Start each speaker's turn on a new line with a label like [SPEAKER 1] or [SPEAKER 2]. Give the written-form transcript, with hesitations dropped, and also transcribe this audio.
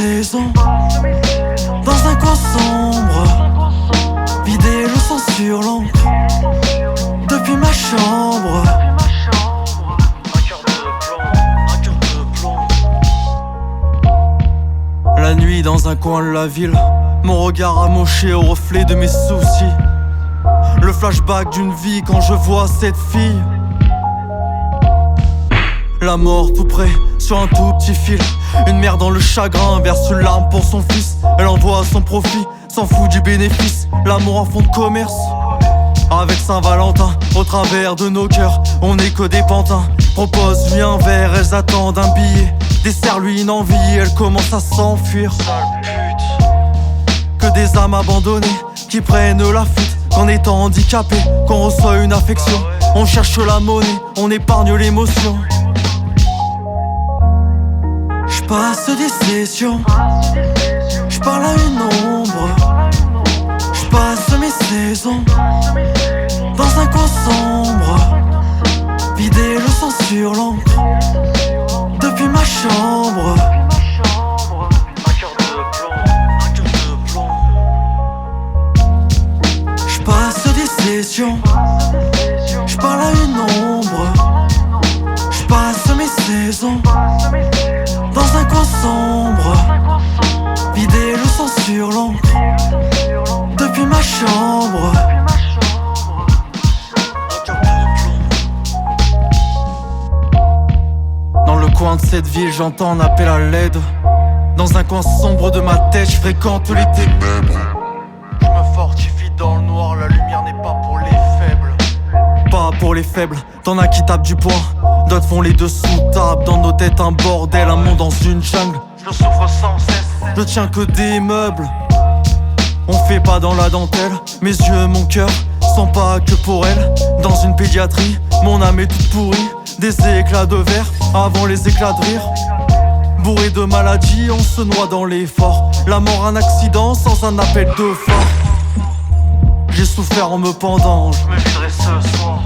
[SPEAKER 1] saisons dans un coin sombre, vider le sang sur l'encre depuis ma chambre. La nuit dans un coin de la ville, mon regard amoché au reflet de mes soucis. Le flashback d'une vie quand je vois cette fille. La mort tout près, sur un tout petit fil. Une mère dans le chagrin verse une larme pour son fils. Elle envoie son profit, s'en fout du bénéfice. L'amour en fond de commerce. Avec Saint-Valentin, au travers de nos cœurs, on n'est que des pantins. Propose-lui un verre, elles attendent un billet. Dessert-lui une envie, elle commence à s'enfuir. Que des âmes abandonnées qui prennent la fuite. Qu'en étant handicapé, qu'on reçoit une affection. On cherche la monnaie, on épargne l'émotion. J'passe des sessions, j'parle à une ombre. J'passe mes saisons dans un coin sombre, vider le sang sur l'encre depuis ma chambre. J'passe des sessions, j'parle à une ombre. J'passe mes saisons dans un coin sombre, vider le sang sur l'encre depuis ma chambre. Dans le coin de cette ville, j'entends un appel à l'aide. Dans un coin sombre de ma tête, je fréquente les ténèbres. Je me fortifie dans le noir, la lumière n'est pas pour les faibles. Pas pour les faibles, t'en as qui tapent du poing. D'autres font les dessous tables, dans nos têtes un bordel, un monde dans une jungle. Je souffre sans cesse, je tiens que des meubles. On fait pas dans la dentelle, mes yeux, mon cœur sont pas que pour elle. Dans une pédiatrie, mon âme est toute pourrie. Des éclats de verre avant les éclats de rire. Bourré de maladies, on se noie dans l'effort. La mort, un accident sans un appel de phare. J'ai souffert en me pendant, je me viderai ce soir.